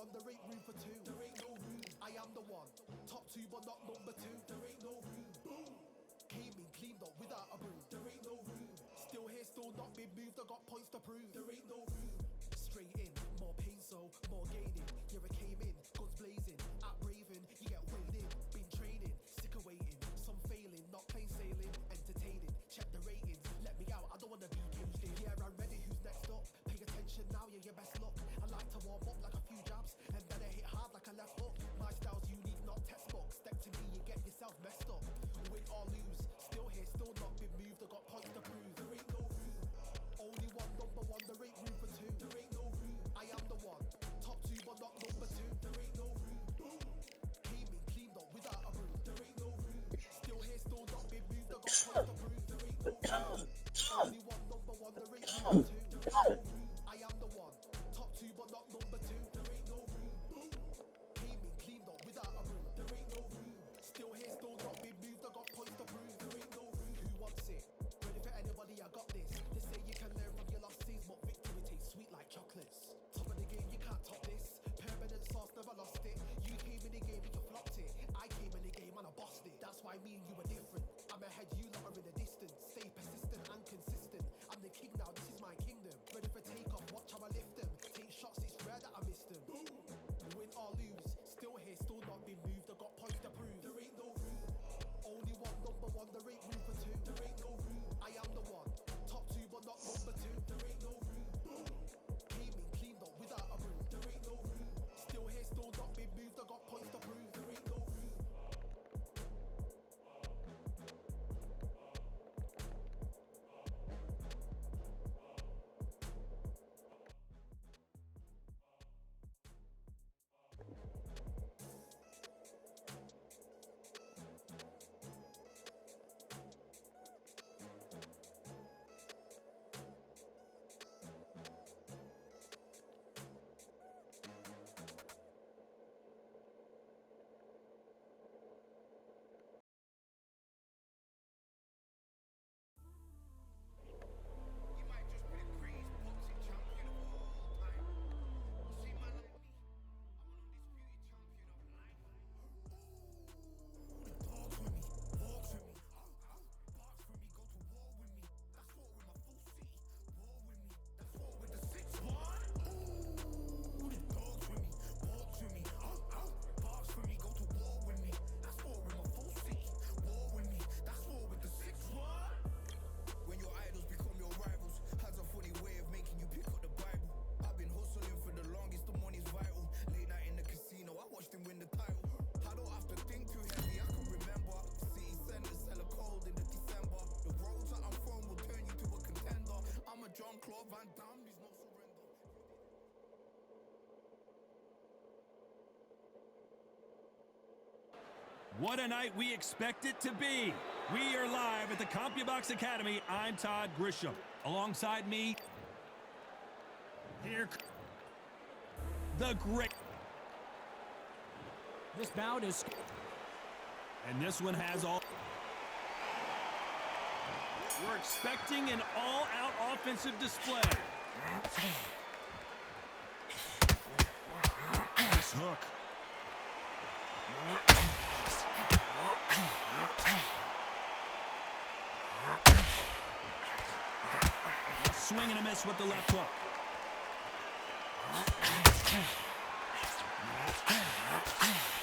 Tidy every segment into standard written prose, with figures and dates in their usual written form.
one, there ain't room for two. There ain't no room. I am the one. Top two, but not number two. There ain't no room. Boom. Came in, cleaned up without a broom. There ain't no room. Still here, still not been moved. I got points to prove. There ain't no room. Straight in, more pain, so more gaining. Yeah, I came in, guns blazing. At Raven, you get weighed in. Been training, sick of waiting. Some failing, not plain sailing. Entertaining, check the ratings. Let me out, I don't wanna be caged in. Yeah, I'm ready, who's next up? Pay attention now, yeah, your best luck. I like to warm up like a few jabs, and then I hit hard like a left hook. My style's unique, not textbook. Step to me, you get yourself messed up. Win or lose, still here, still not been moved. I got points to prove. There ain't no room. Only one, number one, there ain't room for two. There ain't no room. I am the one. Top two, but not number two. There ain't no room. Boom. Came in, cleaned up without a broom. There ain't no room. Still here, still not been moved. I got points to prove. There ain't no room. Only one, number one, there ain't room for two. There ain't no room. I am the one. Top two, but not number two. There ain't no room. Boom. Came in, cleaned up without a broom. There ain't no room. Still here, still not been moved. I got points to prove. There ain't no room. Who wants it? Ready for anybody? I got this. They say you can learn from your losses, but victory tastes sweet like chocolates. Top of the game, you can't top this. Permanent sauce, never lost it. You came in the game and you flopped it. I came in the game and I bossed it. That's why me and you are different. I'm ahead, you lot are in the distance. Stay persistent and consistent. I'm the king now, this is my kingdom. Ready for takeoff, watch how I lift them. Take shots, it's rare that I miss them. Boom. Win or lose, still here, still not been moved. I got points to prove. There ain't no room. Only one, number one, there ain't room for two. There ain't no room. I am the one. Top two, but not number two. There ain't no room. Boom. Came in, cleaned up without a broom. There ain't no room. Still here, still not been moved. I got points to prove. There ain't no room. You might just be the greatest boxing champion of all time. You see, man like me, I'm an undisputed champion of life. Dogs with me, walks with me, box with me, go to war with me. That's war with my full city. War with me, that's war with the 6-1. Ooh, the dogs with me, walks with me, box with me, go to war with me. That's war with my full city. War with me, that's war with the 6-1. When your idols become your rivals, has a funny way of making you pick up the Bible. I've been hustling for the longest, the money's vital. Late night in the casino, I watched him win the title. I don't have to think too heavy, I can remember. City centers sell a cold in the December. The roads that I'm from will turn you to a contender. I'm a John Claude Van Damme, there's no surrender. What a night we expect it to be. We are live at the CompuBox Academy. I'm Todd Grisham. Alongside me, here, the great. This bout is... And this one has all. We're expecting an all-out offensive display. Nice hook. Swing and a miss with the left hook.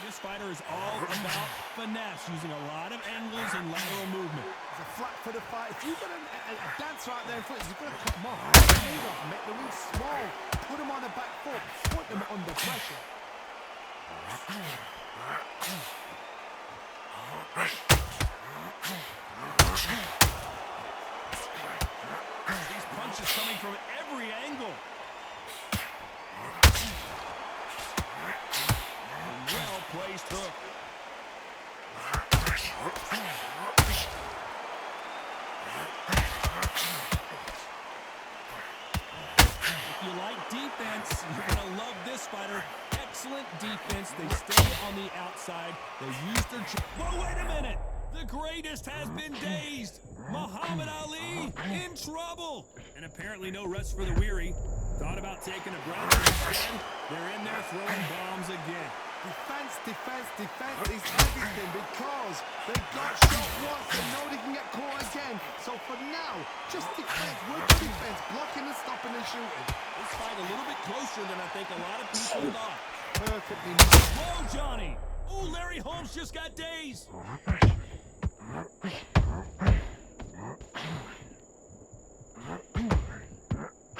This fighter is all about finesse, using a lot of angles and lateral movement. It's a flat for the fight. If you've got a dancer out there in front, you've got to cut them off. Make the moves small. Put them on the back foot. Put them under pressure. These punches coming from every angle. Well-placed hook. If you like defense, you're going to love this fighter. Excellent defense. They stay on the outside. They use their... Whoa, wait a minute! The greatest has been dazed. Muhammad Ali in trouble. And apparently no rest for the weary. Thought about taking a breath. They're in there throwing bombs again. Defense is everything because they got shot once and know they can get caught again. So for now, just defense, work defense, blocking and stopping and shooting. This fight a little bit closer than I think a lot of people thought. Perfectly matched. Whoa, Johnny! Ooh, Larry Holmes just got dazed.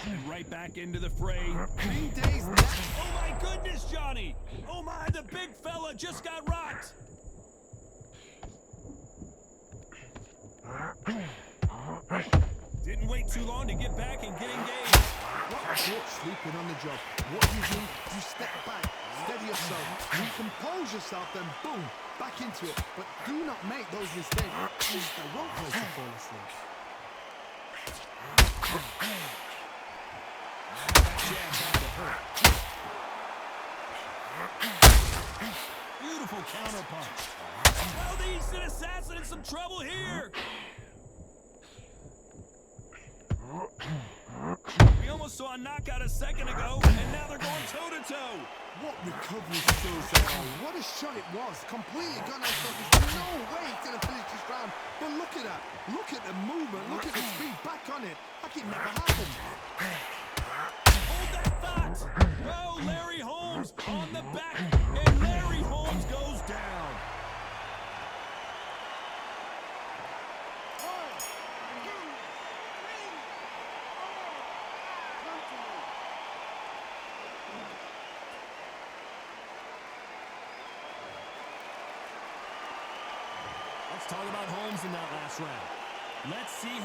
And right back into the fray. Being dazed next. Oh my goodness, Johnny! Oh my, the big fella just got rocked! Didn't wait too long to get back and get engaged. What sleeping on the job. What you do, you step back, steady yourself, recompose yourself, then boom, back into it. But do not make those mistakes. This is the wrong place to fall asleep. Beautiful counter punch. Well, the Eastern Assassin in some trouble here. We almost saw a knockout a second ago, and now they're going toe-to-toe. What recovery skills there are. What a shot it was. Completely gone out. There's no way he's going to finish this round. But look at that. Look at the movement. Look at the speed back on it. Like it never happened. Hold that thought. Oh, Larry Holmes on the back, and Larry Holmes goes down. Let's talk about Holmes in that last round. Let's see.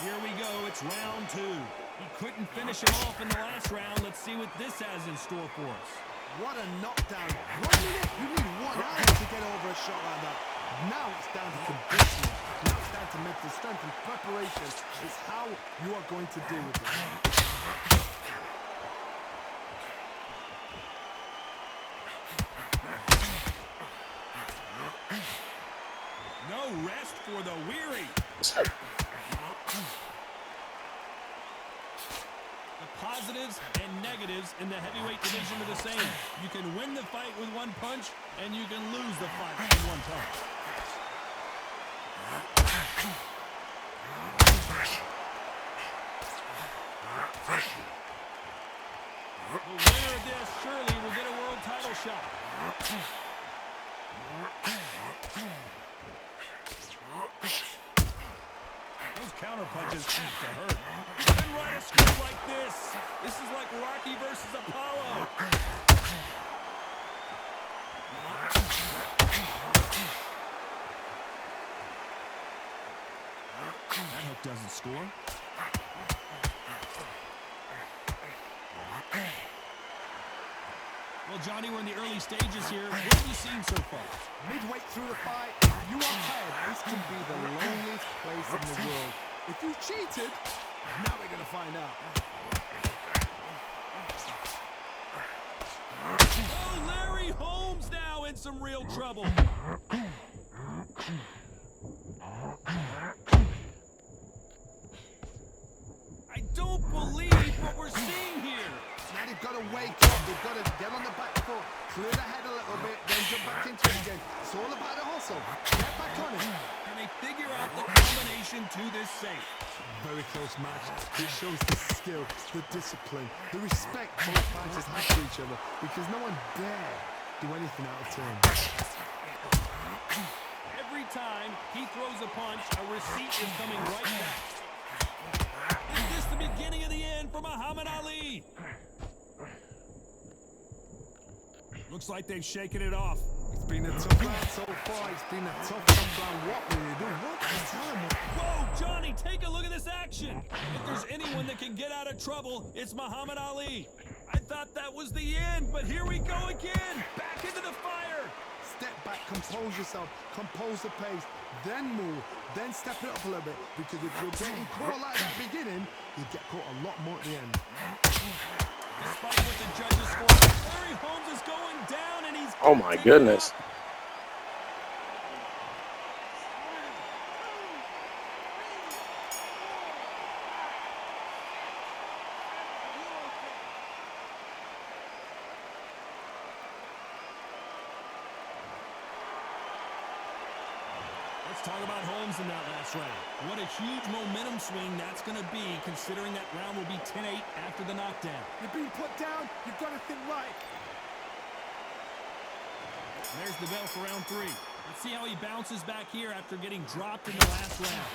Here we go. It's round two. He couldn't finish him off in the last round. Let's see what this has in store for us. What a knockdown. 1 minute. You need 1 hour to get over a shot like that. Now it's down to conditioning. Now it's down to mental strength and preparation. It's how you are going to deal with it. No rest for the weary. The positives and negatives in the heavyweight division are the same. You can win the fight with one punch, and you can lose the fight with one punch. The winner of this surely will get a world title shot. Those counter punches have to hurt. And ride a script like this. This is like Rocky versus Apollo. That hook doesn't score. Well, Johnny, we're in the early stages here. What have you seen so far? Midway through the fight, you are ahead. This can be the loneliest place in the world. If you cheated, now we're going to find out. Oh, Larry Holmes now in some real trouble. I don't believe what we're seeing here. Now they've got to wake up. They've got to get on the back foot, clear the head a little bit, then jump back into it again. It's all about the hustle. Get back on it. Can they figure out the combination to this safe? Very close match. It shows the skill, the discipline, the respect both fighters have for each other because no one dare do anything out of turn. Every time he throws a punch, a receipt is coming right back. Is this the beginning of the end for Muhammad Ali? Looks like they've shaken it off. It's been a tough round so far. It's been a tough round. What will you do? What can you tell him? Whoa, Johnny, take a look at this action. If there's anyone that can get out of trouble, it's Muhammad Ali. I thought that was the end, but here we go again. Back into the fire. Step back, compose yourself, compose the pace, then move, then step it up a little bit. Because if you're getting caught like that beginning, you get caught a lot more at the end. Despite what the judges scored, Larry Holmes is going down and he's... Oh my goodness. Talk about Holmes in that last round. What a huge momentum swing that's going to be, considering that round will be 10-8 after the knockdown. You're being put down. You've got to think right. And there's the bell for round 3. Let's see how he bounces back here after getting dropped in the last round.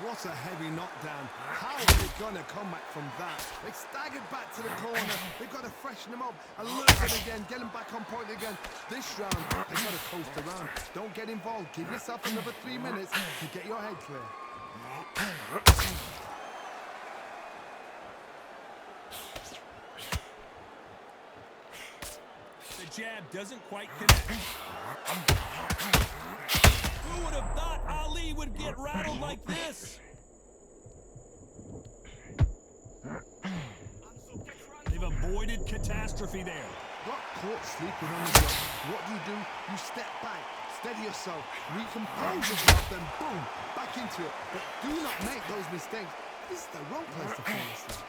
What a heavy knockdown. How are they going to come back from that? They staggered back to the corner. They've got to freshen them up a little bit again, get them back on point again. This round, they've got to coast around. Don't get involved. Give yourself another 3 minutes to get your head clear. The jab doesn't quite connect. Who would have thought Ali would get rattled like this? They've avoided catastrophe there. Got caught sleeping on the job. What do? You step back, steady yourself, recompose yourself, then boom, back into it. But do not make those mistakes. This is the wrong place to fall asleep.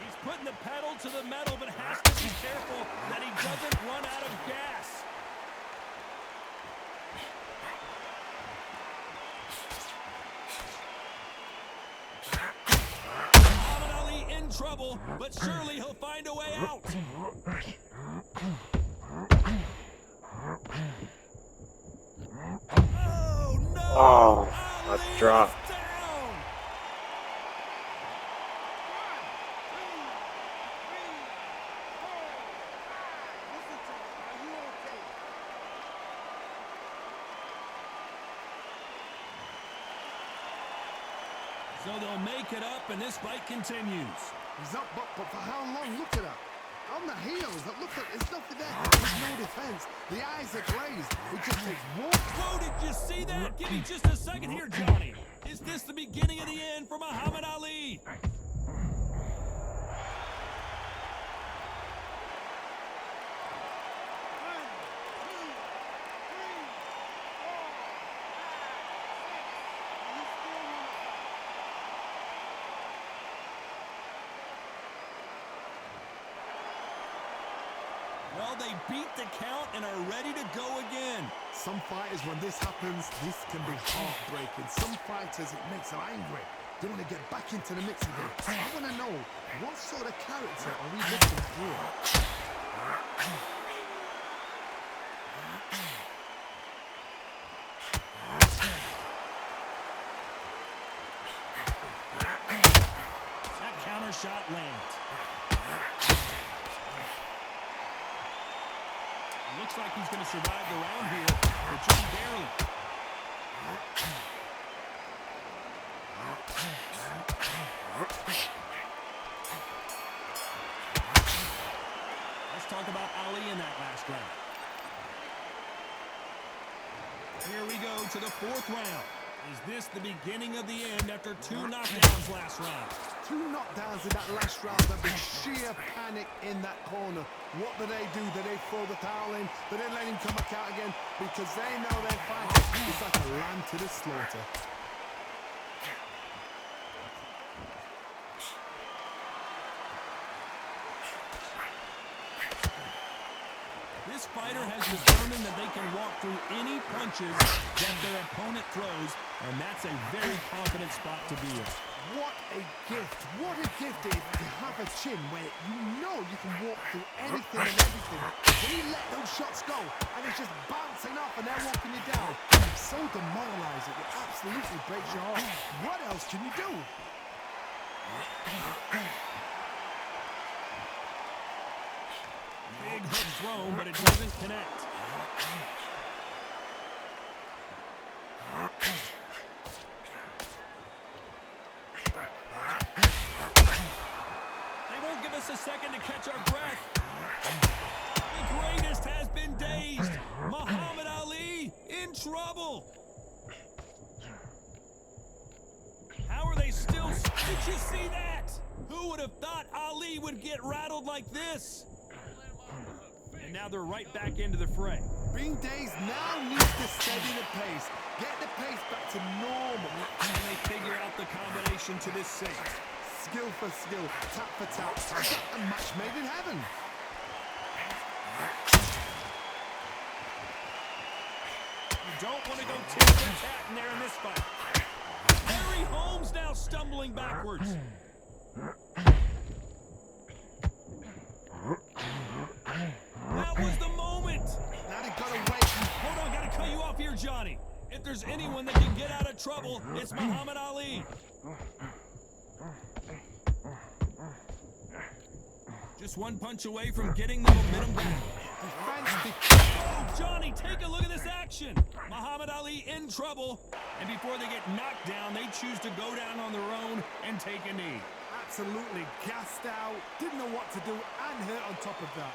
He's putting the pedal to the metal, but has to be careful that he doesn't run out of gas. Muhammad Ali in trouble, but surely he'll find a way out. Oh, no! Oh, a Ali drop. is down. So they'll make it up, and this fight continues. He's up, but for how long? Look at that. On the heels, look at, there's nothing there. There's no defense. The eyes are glazed. It just takes one. Whoa, did you see that? Give me just a second here, Johnny. Is this the beginning of the end for Muhammad Ali? Well, they beat the count and are ready to go again. Some fighters, when this happens, this can be heartbreaking. Some fighters, it makes them angry. They want to get back into the mix again. I want to know, what sort of character are we looking at here? That counter shot lands. Looks like he's going to survive the round here, but just barely. Let's talk about Ali in that last round. Here we go to the 4th round. Is this the beginning of the end after 2 knockdowns last round? 2 knockdowns in that last round. There'll be sheer panic in that corner. What do? Do they throw the towel in? Do they let him come back out again? Because they know they're fighting. It's like a lamb to the slaughter. This fighter has determined that they can walk through any punches that their opponent throws, and that's a very confident spot to be in. What a gift. What a gift it is to have a chin where you know you can walk through anything and everything. When you let those shots go, and it's just bouncing off and they're walking you down, it's so demoralizing. It absolutely breaks your heart. What else can you do? Big hook thrown, but it doesn't connect. They won't give us a second to catch our breath. The greatest has been dazed. Muhammad Ali in trouble. How are they still? Did you see that? Who would have thought Ali would get rattled like this? And now they're right back into the fray. Being dazed now needs to steady the pace. Get the pace back to normal. And they figure out the combination to this sink. Skill for skill, tap for tap. A match made in heaven. don't want to go tit-for-tat in there in this fight. Larry Holmes now stumbling backwards. That was the moment. Now they gotta wait. Hold on, gotta cut you off here, Johnny. If there's anyone that can get out of trouble, it's Muhammad Ali. Just one punch away from getting the momentum back. Oh, Johnny, take a look at this action. Muhammad Ali in trouble. And before they get knocked down, they choose to go down on their own and take a knee. Absolutely gassed out, didn't know what to do, and hurt on top of that.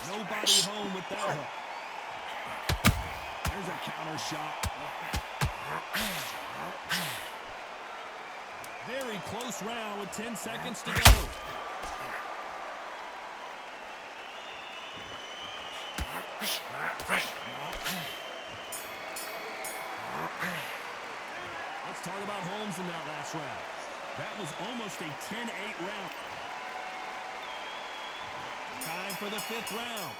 Nobody home with that hook. There's a counter shot. Very close round with 10 seconds to go. Let's talk about Holmes in that last round. That was almost a 10-8 round. Time for the 5th round.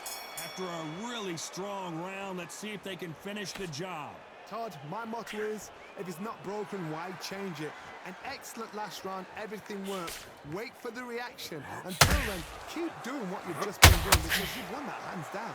After a really strong round, let's see if they can finish the job. Todd, my motto is, if it's not broken, why change it? An excellent last round, everything worked. Wait for the reaction. Until then, keep doing what you've just been doing because you've won that hands down.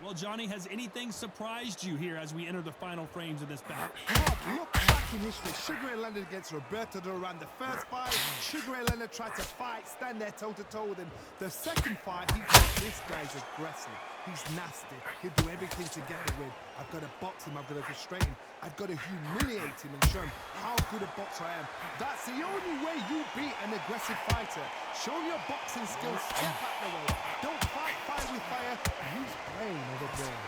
Well, Johnny, has anything surprised you here as we enter the final frames of this bout? Todd, look back in history. Sugar Ray Leonard against Roberto Duran. The first fight, Sugar Ray Leonard tried to fight, stand there toe-to-toe with him. The second fight, he thought this guy's aggressive. He's nasty. He'll do everything to get the win. I've got to box him. I've got to frustrate him. I've got to humiliate him and show him how good a boxer I am. That's the only way you beat an aggressive fighter. Show your boxing skills. Step out the way. Don't fight fire with fire. Use brain over brain.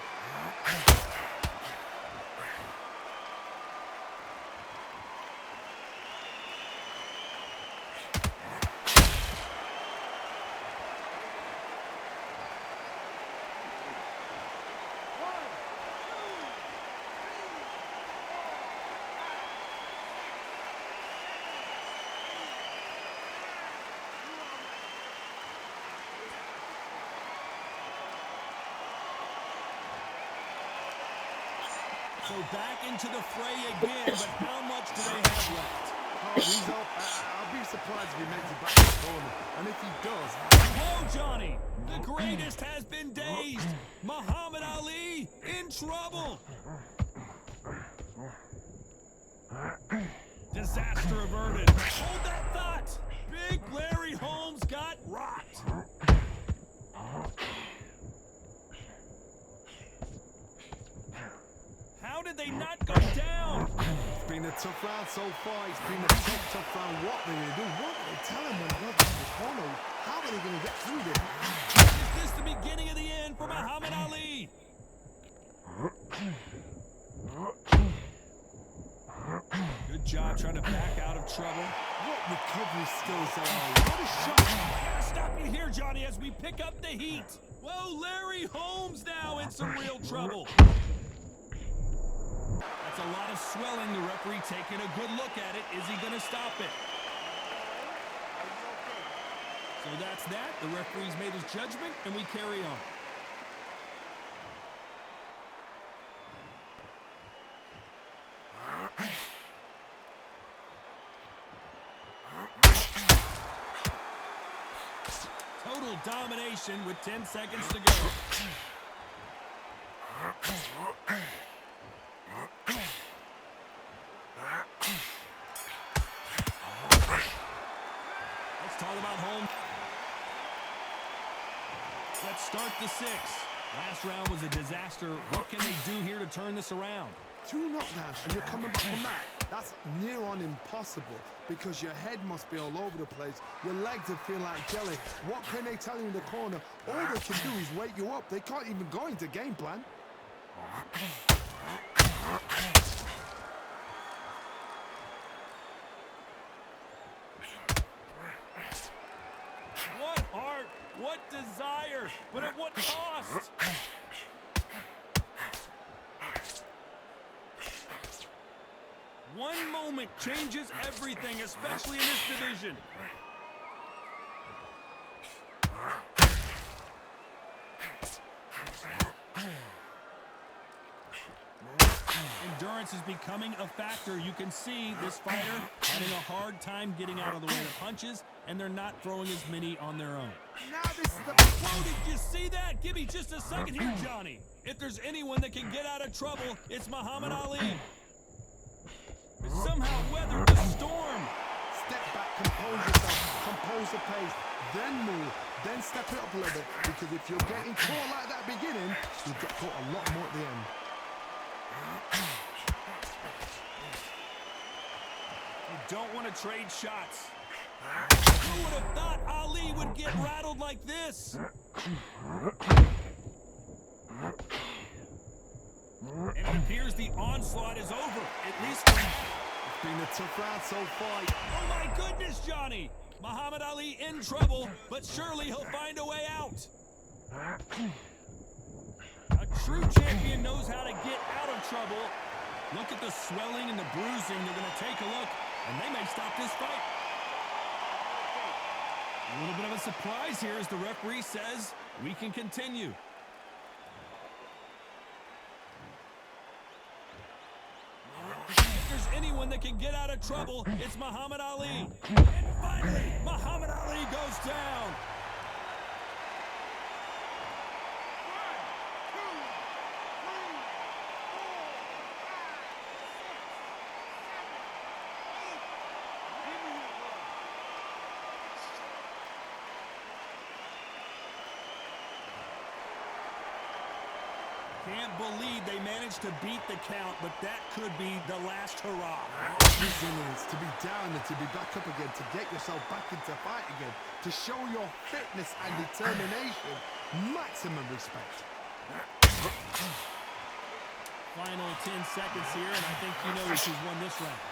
So back into the fray again, but how much do they have left? Oh, he's up. I'll be surprised if he makes it back to the corner. And if he does... Whoa, Johnny! The greatest has been dazed! Muhammad Ali in trouble! Disaster averted. Hold that thought! Big Larry Holmes got rocked! How did they not go down? It's been a tough round so far. It's been a tough round. What are they going to do? What are they telling when they're in the corner? How are they going to get through this? Is this the beginning of the end for Muhammad Ali? Good job trying to back out of trouble. What recovery skills there are. What a shot. I gotta stop you here, Johnny, as we pick up the heat. Whoa, Larry Holmes now in some real trouble. That's a lot of swelling. The referee taking a good look at it. Is he going to stop it? So that's that. The referee's made his judgment, and we carry on. Total domination with 10 seconds to go. Let's talk about Holmes. Let's start the 6th. Last round was a disaster. What can they do here to turn this around? 2 knockdowns and you're coming back from that. That's near on impossible because your head must be all over the place. Your legs will feel like jelly. What can they tell you in the corner? All they can do is wake you up. They can't even go into game plan. What heart, what desire. But at what cost? One moment changes everything, especially in this division. Endurance is becoming a factor. You can see this fighter having a hard time getting out of the way of punches, and they're not throwing as many on their own. Now this is the... Whoa, did you see that? Give me just a second here, Johnny. If there's anyone that can get out of trouble, it's Muhammad Ali. Somehow weathered the storm. Step back, compose yourself, compose the pace, then move, then step it up a little bit. Because if you're getting caught like that beginning, you'll get caught a lot more at the end. You don't want to trade shots. Who would have thought Ali would get rattled like this? And it appears the onslaught is over, at least for now. It's been a tough round so far. Oh my goodness, Johnny! Muhammad Ali in trouble, but surely he'll find a way out. A true champion knows how to get out of trouble. Look at the swelling and the bruising. They're going to take a look, and they may stop this fight. A little bit of a surprise here as the referee says we can continue. If there's anyone that can get out of trouble, it's Muhammad Ali. And finally, Muhammad Ali goes down. Can't believe they managed to beat the count, but that could be the last hurrah. Resilience, to be down and to be back up again, to get yourself back into fight again, to show your fitness and determination, maximum respect. Final 10 seconds here, and I think you know who's won this round.